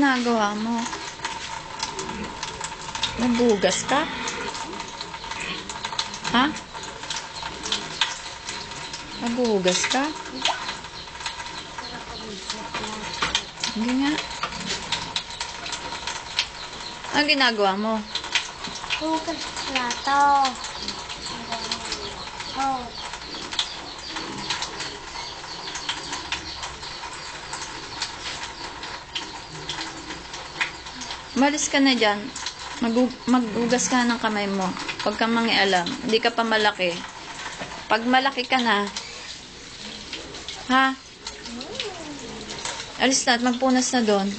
ginagawa mo? Nagbugas ka? Ha? Nagbugas ka? Hindi nga. Ang ginagawa mo? Hugas plato. Oh. Malis ka na dyan. Maghugas ka ng kamay mo. Huwag kang mangialam. Hindi ka pa malaki. Pag malaki ka na, ha? Alis na at magpunas na doon.